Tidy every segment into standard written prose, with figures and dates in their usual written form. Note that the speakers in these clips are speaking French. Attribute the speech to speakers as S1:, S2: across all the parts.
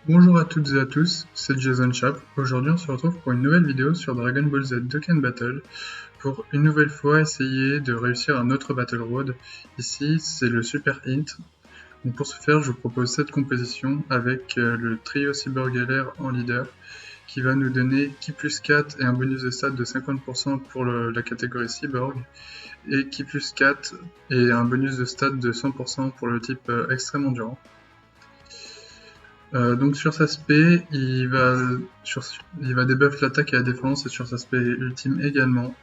S1: Bonjour à toutes et à tous, c'est Jason Chap. Aujourd'hui on se retrouve pour une nouvelle vidéo sur Dragon Ball Z Dokkan Battle pour une nouvelle fois essayer de réussir un autre Battle Road. Ici c'est le Super Int. Donc pour ce faire je vous propose cette composition avec le trio Cyborg LR en leader qui va nous donner Ki plus 4 et un bonus de stat de 50% pour la catégorie Cyborg et Ki plus 4 et un bonus de stat de 100% pour le type extrême endurant. Donc sur sa spé, il va debuff l'attaque et la défense, et sur sa spé ultime également.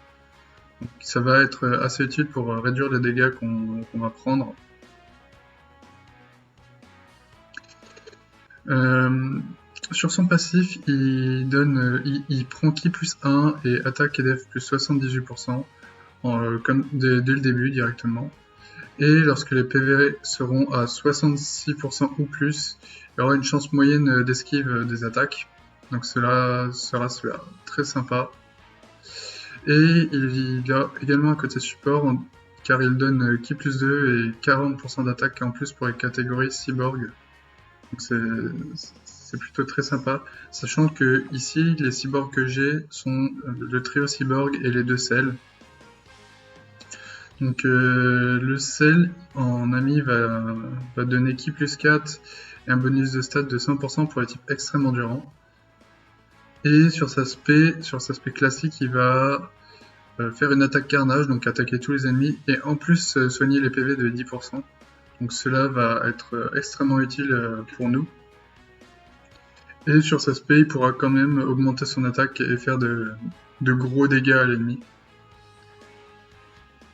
S1: Donc ça va être assez utile pour réduire les dégâts qu'on va prendre. Sur son passif, il prend Ki plus 1 et attaque et def plus 78%, comme dès le début directement. Et lorsque les PV seront à 66% ou plus, il y aura une chance moyenne d'esquive des attaques. Donc cela sera très sympa. Et il y a également un côté support, car il donne Ki plus 2 et 40% d'attaque en plus pour les catégories Cyborg. Donc c'est plutôt très sympa, sachant que ici les cyborgs que j'ai sont le trio Cyborg et les deux Cell. Donc le sel en ami va donner Ki plus 4 et un bonus de stat de 100% pour les types extrêmement endurants. Et sur sa spé classique, il va faire une attaque carnage, donc attaquer tous les ennemis, et en plus soigner les PV de 10%. Donc cela va être extrêmement utile pour nous. Et sur sa spé, il pourra quand même augmenter son attaque et faire de gros dégâts à l'ennemi.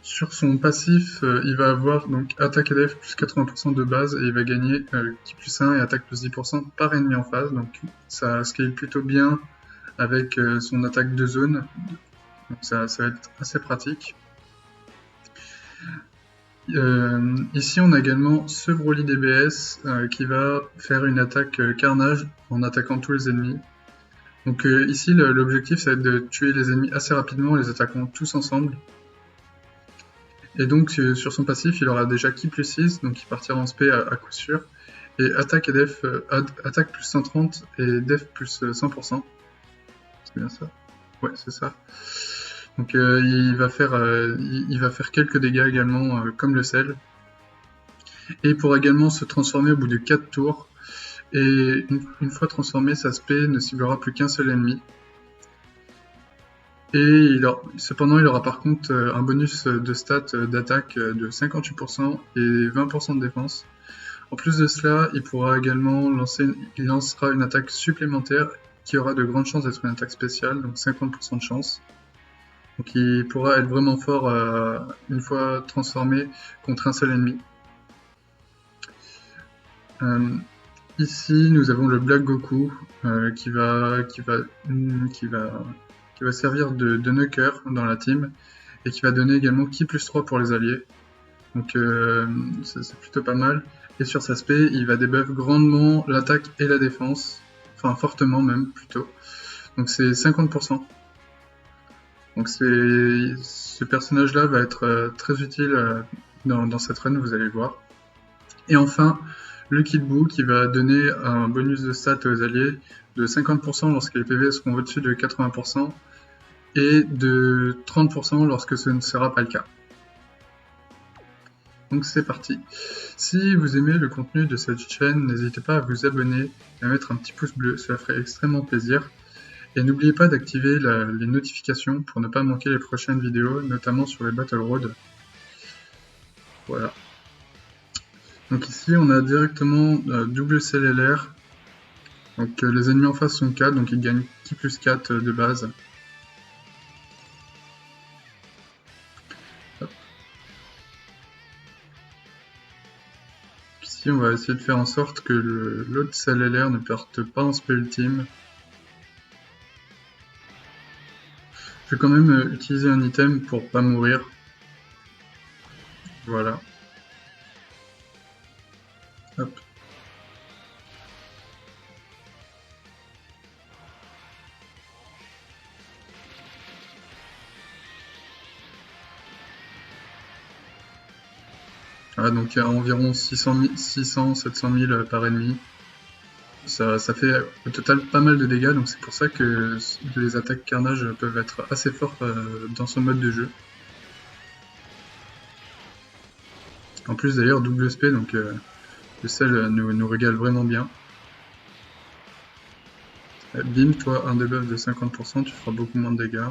S1: Sur son passif, il va avoir donc attaque et def plus 80% de base et il va gagner Ki plus 1 et attaque plus 10% par ennemi en phase. Donc ça scale plutôt bien avec son attaque de zone. Donc ça va être assez pratique. Ici on a également ce Broly DBS qui va faire une attaque carnage en attaquant tous les ennemis. Donc ici l'objectif ça va être de tuer les ennemis assez rapidement en les attaquant tous ensemble. Et donc sur son passif, il aura déjà Ki plus 6, donc il partira en spé à coup sûr. Et attaque et def, attaque plus 130 et def plus 100%. C'est bien ça? Ouais, c'est ça. Donc il va faire quelques dégâts également, comme le sel. Et il pourra également se transformer au bout de 4 tours. Et une fois transformé, sa spé ne ciblera plus qu'un seul ennemi. Et cependant, il aura par contre un bonus de stats d'attaque de 58% et 20% de défense. En plus de cela, il pourra également il lancera une attaque supplémentaire qui aura de grandes chances d'être une attaque spéciale, donc 50% de chance. Donc il pourra être vraiment fort une fois transformé contre un seul ennemi. Ici, nous avons le Black Goku qui va servir de knocker dans la team et qui va donner également Ki plus 3 pour les alliés. Donc c'est plutôt pas mal. Et sur sa spé, il va debuff grandement l'attaque et la défense. Enfin fortement même plutôt. Donc c'est 50%. Donc ce personnage là va être très utile dans cette run, vous allez voir. Et enfin, le Kid Buu qui va donner un bonus de stats aux alliés de 50% lorsque les PV seront au-dessus de 80% et de 30% lorsque ce ne sera pas le cas. Donc c'est parti. Si vous aimez le contenu de cette chaîne, n'hésitez pas à vous abonner et à mettre un petit pouce bleu, cela ferait extrêmement plaisir. Et n'oubliez pas d'activer les notifications pour ne pas manquer les prochaines vidéos, notamment sur les Battle Road. Voilà. Donc ici on a directement double CLLR. Donc les ennemis en face sont 4, donc ils gagnent Ki plus 4 de base. Ici on va essayer de faire en sorte que l'autre CLLR ne parte pas en spé ultime. Je vais quand même utiliser un item pour pas mourir. Voilà. Hop. Voilà, donc il y a environ 600, 700 000 par ennemi. Ça fait au total pas mal de dégâts, donc c'est pour ça que les attaques carnage peuvent être assez fortes dans son mode de jeu. En plus d'ailleurs double SP, donc le sel nous régale vraiment bien. Bim, toi un debuff de 50%, tu feras beaucoup moins de dégâts.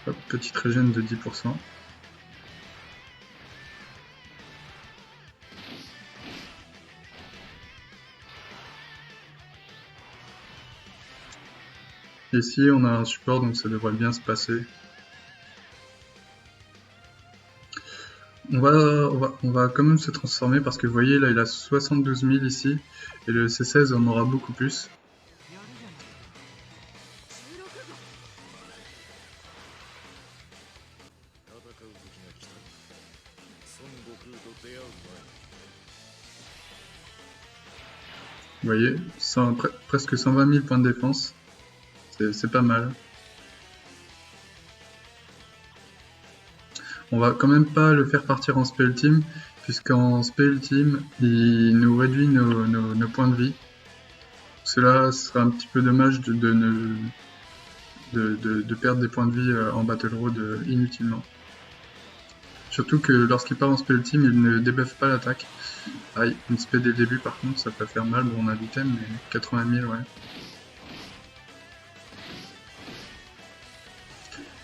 S1: Hop, petite régène de 10%. Ici on a un support, donc ça devrait bien se passer. On va quand même se transformer parce que vous voyez là il a 72 000 ici et le C16 en aura beaucoup plus. Vous voyez, presque 120 000 points de défense, c'est pas mal. On va quand même pas le faire partir en spell team, puisqu'en spell team, il nous réduit nos points de vie. Cela sera un petit peu dommage de perdre des points de vie en Battle Road inutilement. Surtout que lorsqu'il part en spell team, il ne débuffe pas l'attaque. Aïe, une spell dès le début par contre, ça peut faire mal. Bon, on a l'item, mais 80 000, ouais.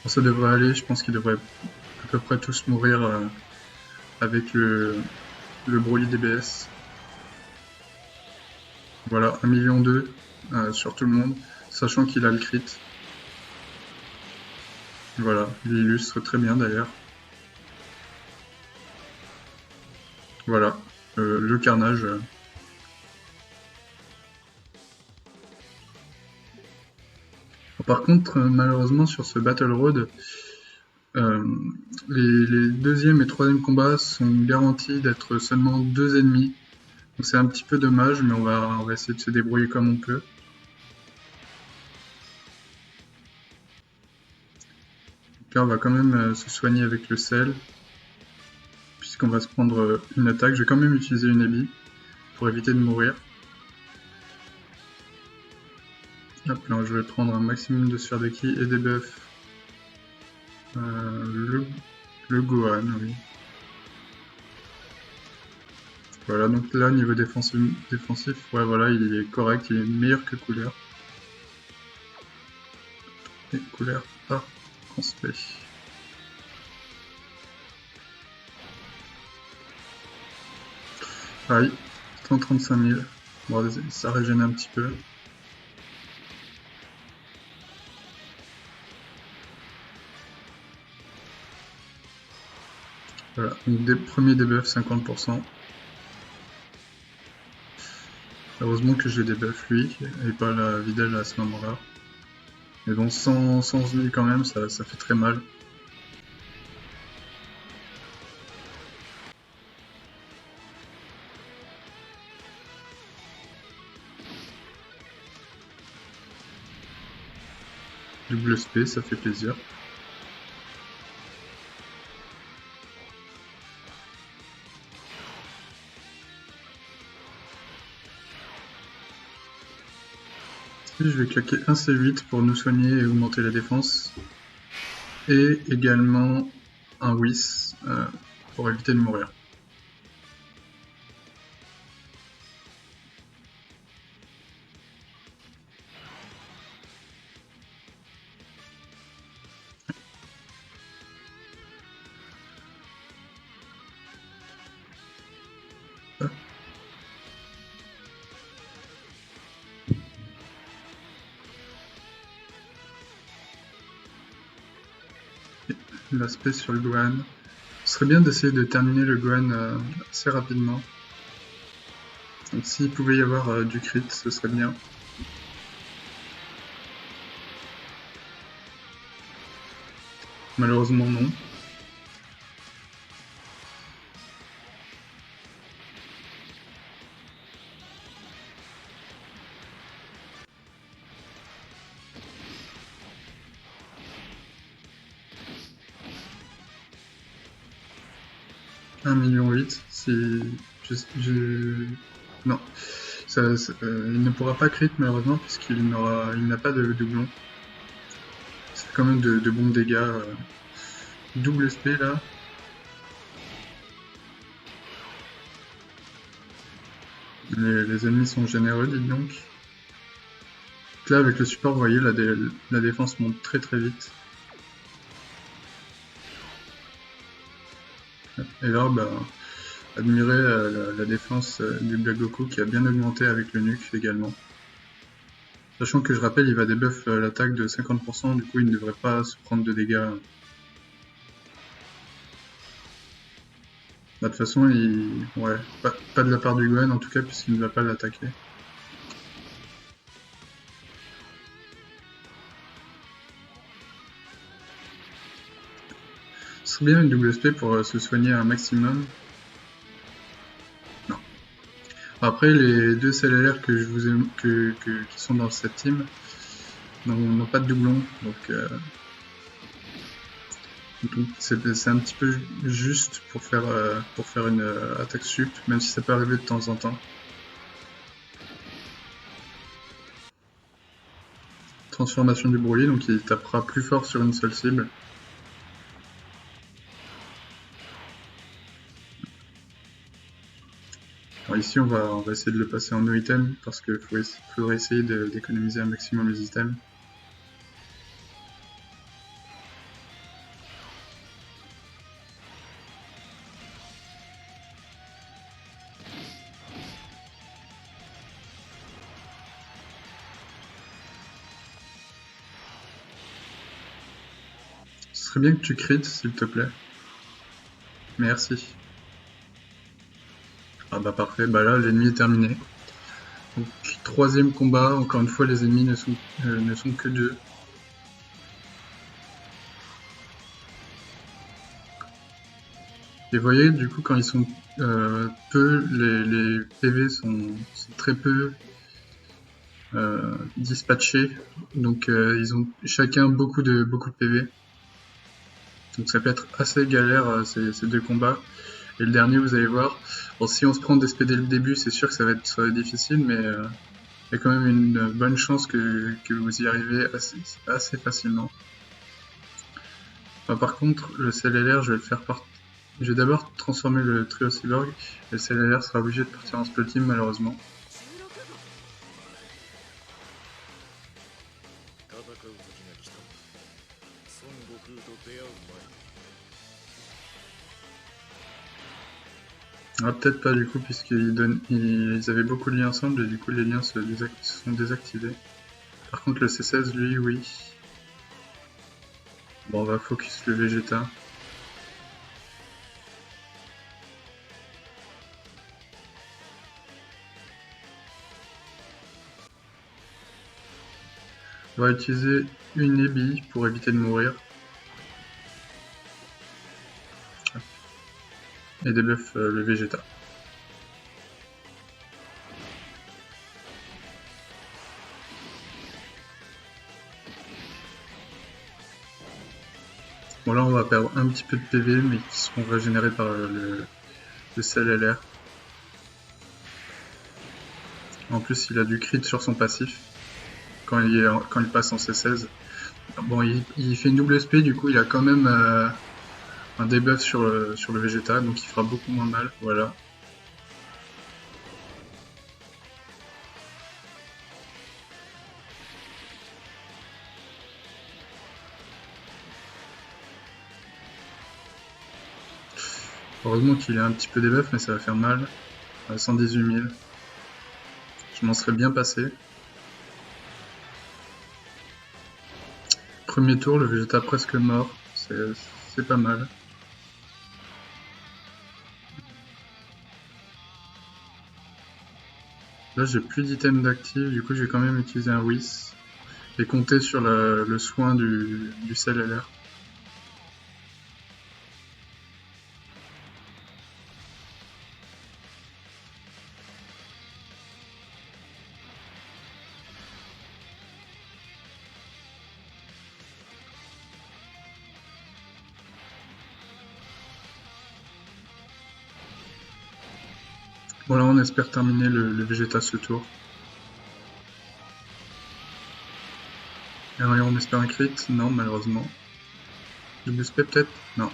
S1: Bon, ça devrait aller, je pense qu'il devrait à peu près tous mourir avec le Broly DBS. Voilà, 1,2 million sur tout le monde, sachant qu'il a le crit. Voilà, il illustre très bien d'ailleurs. Voilà, le carnage. Par contre, malheureusement sur ce Battle Road, les deuxième et troisième combats sont garantis d'être seulement 2 ennemis. Donc c'est un petit peu dommage, mais on va essayer de se débrouiller comme on peut. Donc là, on va quand même se soigner avec le sel, puisqu'on va se prendre une attaque. Je vais quand même utiliser une Ebi pour éviter de mourir. Hop, là, je vais prendre un maximum de sphères de ki et des buffs. Le Gohan, oui. Voilà, donc là, niveau défensif, ouais, voilà, il est correct, il est meilleur que Couleur. Et Couleur par transfert. Aïe, 135 000. Bon, ça régène un petit peu. Voilà, donc premier debuff 50%. Heureusement que j'ai debuff lui, et pas la Videl à ce moment-là. Mais bon, 100 000 quand même, ça fait très mal. Double SP, ça fait plaisir. Je vais claquer un C8 pour nous soigner et augmenter la défense. Et également un Whis pour éviter de mourir. L'aspect sur le Gohan. Ce serait bien d'essayer de terminer le Gohan assez rapidement. Donc s'il pouvait y avoir du crit, ce serait bien. Malheureusement non. 1,8 million. Si. Non. Il ne pourra pas crit malheureusement il n'a pas de doublon. Ça fait quand même de bons dégâts. Double SP là. Les ennemis sont généreux, dites donc. Là, avec le support, vous voyez, la défense monte très très vite. Et là, bah, admirez la défense du Black Goku qui a bien augmenté avec le nuke également. Sachant que je rappelle, il va débuff l'attaque de 50%, du coup il ne devrait pas se prendre de dégâts. Bah, de toute façon, ouais, pas de la part du Gohan en tout cas, puisqu'il ne va pas l'attaquer. Ce serait bien une double SP pour se soigner un maximum. Non. Après, les deux CLLR que je vous ai, qui sont dans cette team n'ont pas de doublon, donc c'est un petit peu juste pour faire une attaque sup, même si ça peut arriver de temps en temps. Transformation du Broly, donc il tapera plus fort sur une seule cible. Alors ici on va essayer de le passer en no item parce qu'il faudrait essayer d'économiser un maximum les items. Ce serait bien que tu crites s'il te plaît. Merci. Ah bah parfait, bah là l'ennemi est terminé. Donc troisième combat, encore une fois les ennemis ne sont que deux. Et vous voyez du coup quand ils sont peu, les PV sont très peu dispatchés, donc ils ont chacun beaucoup de PV. Donc ça peut être assez galère ces deux combats. Et le dernier, vous allez voir, bon, si on se prend des SP dès le début, c'est sûr que ça va être difficile, mais il y a quand même une bonne chance que vous y arrivez assez facilement. Enfin, par contre, le CLLR, je vais le faire Je vais d'abord transformer le trio Cyborg, et le CLLR sera obligé de partir en split team malheureusement. Ah, peut-être pas du coup, ils avaient beaucoup de liens ensemble et du coup les liens se sont désactivés. Par contre le C16 lui, oui. Bon, on va focus le Vegeta. On va utiliser une Ebi pour éviter de mourir. Et débuff le Vegeta. Bon là on va perdre un petit peu de PV mais qui seront régénérés par le CLLR. En plus il a du crit sur son passif quand il passe en C16. Bon il fait une double SP, du coup il a quand même un debuff sur le Vegeta, donc il fera beaucoup moins mal, voilà. Heureusement qu'il a un petit peu debuff, mais ça va faire mal. 118 000. Je m'en serais bien passé. Premier tour, le Vegeta presque mort, c'est pas mal. Là j'ai plus d'items d'actifs, du coup je vais quand même utiliser un Whis et compter sur le soin du CLLR. Voilà, on espère terminer le Vegeta ce tour. Et alors, on espère un crit? Non, malheureusement. Double spé peut-être? Non.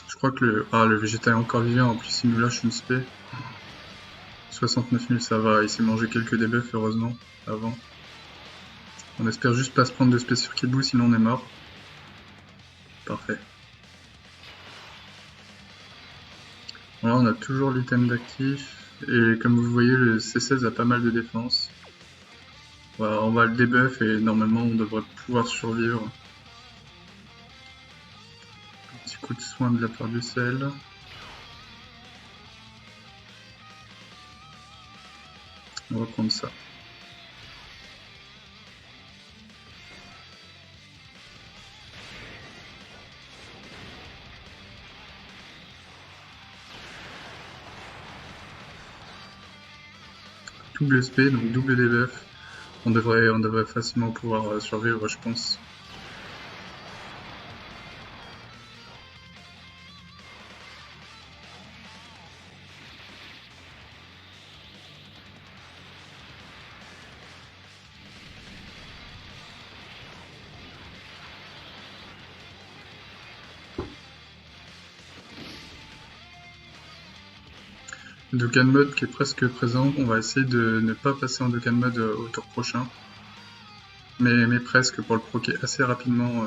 S1: Je crois que le Vegeta est encore vivant, en plus il nous lâche une spé. 69 000, ça va, il s'est mangé quelques debuffs heureusement, avant. On espère juste pas se prendre de spé sur Kid Buu, sinon on est mort. Parfait. Voilà, on a toujours l'item d'actif, et comme vous voyez, le C16 a pas mal de défense. Voilà, on va le debuff et normalement on devrait pouvoir survivre. Un petit coup de soin de la part du sel. On va prendre ça. Double SP, donc double debuff. On devrait facilement pouvoir survivre, je pense. Dokkan Mode qui est presque présent, on va essayer de ne pas passer en Dokkan Mode au tour prochain. Mais presque pour le proquer assez rapidement.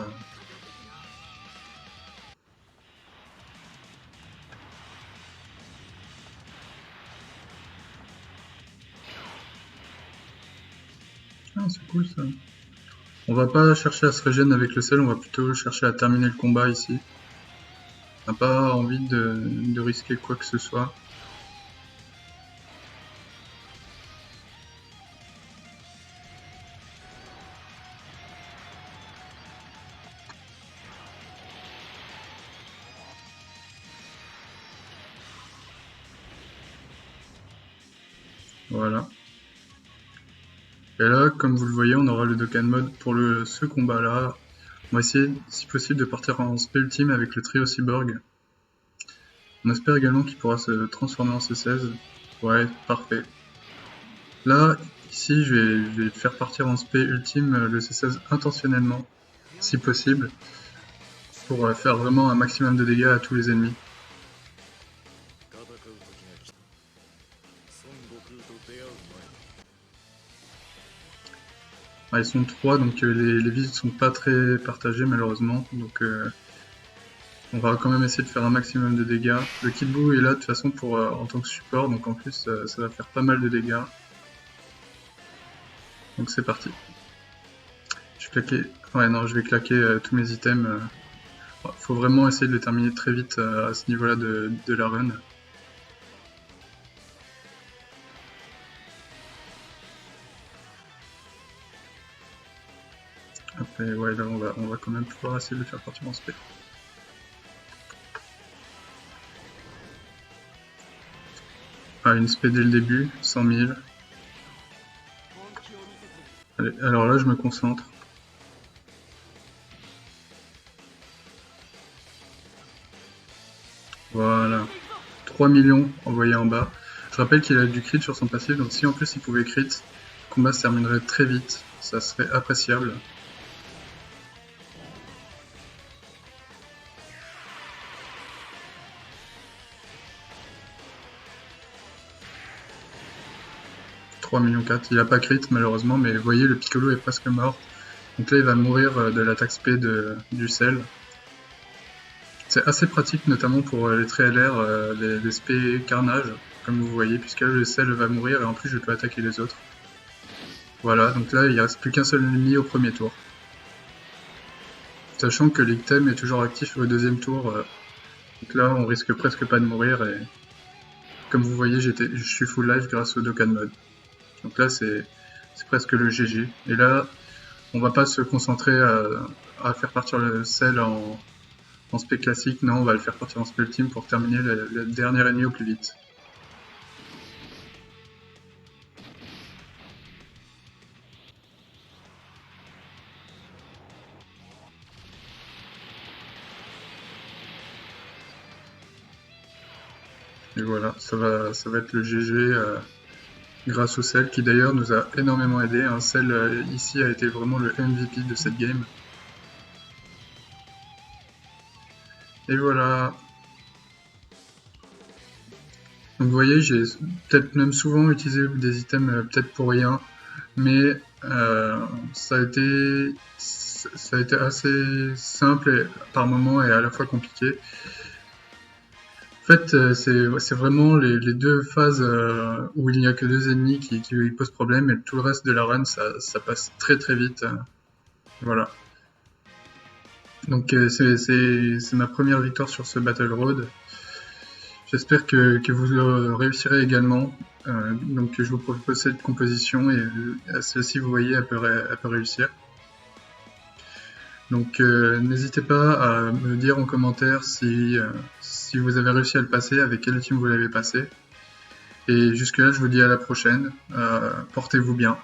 S1: Ah, c'est cool ça. On va pas chercher à se régénérer avec le sel, on va plutôt chercher à terminer le combat ici. On n'a pas envie de risquer quoi que ce soit. Voilà. Et là, comme vous le voyez, on aura le Dokkan Mode pour ce combat-là. On va essayer, si possible, de partir en spé ultime avec le trio Cyborg. On espère également qu'il pourra se transformer en C16. Ouais, parfait. Là, ici, je vais faire partir en spé ultime le C16 intentionnellement, si possible, pour faire vraiment un maximum de dégâts à tous les ennemis. Ah, ils sont 3, donc les vies ne sont pas très partagées malheureusement, donc on va quand même essayer de faire un maximum de dégâts. Le Kid Buu est là de toute façon pour, en tant que support, donc en plus ça va faire pas mal de dégâts. Donc c'est parti. Je vais claquer... Ouais non, je vais claquer tous mes items. Faut vraiment essayer de le terminer très vite à ce niveau-là de la run. Après, ouais, là on va quand même pouvoir essayer de le faire partir en spé. Ah, une spé dès le début, 100 000. Allez, alors là je me concentre. Voilà. 3 millions envoyés en bas. Je rappelle qu'il a du crit sur son passif, donc si en plus il pouvait crit, le combat se terminerait très vite. Ça serait appréciable. $3,4 millions. Il a pas crit malheureusement, mais vous voyez, le Piccolo est presque mort. Donc là, il va mourir de l'attaque spé du sel. C'est assez pratique, notamment pour les traits LR, les spé carnage, comme vous voyez, puisque là, le sel va mourir et en plus, je peux attaquer les autres. Voilà, donc là, il ne reste plus qu'un seul ennemi au premier tour. Sachant que l'item est toujours actif au deuxième tour. Donc là, on risque presque pas de mourir et comme vous voyez, je suis full life grâce au Dokkan Mode. Donc là, c'est presque le GG. Et là, on va pas se concentrer à faire partir le sel en spé classique, non, on va le faire partir en spé ultime pour terminer le dernier ennemi au plus vite. Et voilà, ça va être le GG grâce au sel qui d'ailleurs nous a énormément aidé. Un sel ici a été vraiment le MVP de cette game. Et voilà. Donc vous voyez, j'ai peut-être même souvent utilisé des items peut-être pour rien, mais ça a été assez simple par moment et à la fois compliqué. En fait, c'est vraiment les deux phases où il n'y a que deux ennemis qui posent problème et tout le reste de la run, ça passe très très vite. Voilà. Donc c'est ma première victoire sur ce Battle Road. J'espère que vous le réussirez également. Donc je vous propose cette composition et celle-ci, vous voyez, elle peut réussir. Donc n'hésitez pas à me dire en commentaire si vous avez réussi à le passer, avec quel team vous l'avez passé. Et jusque là, je vous dis à la prochaine. Portez-vous bien.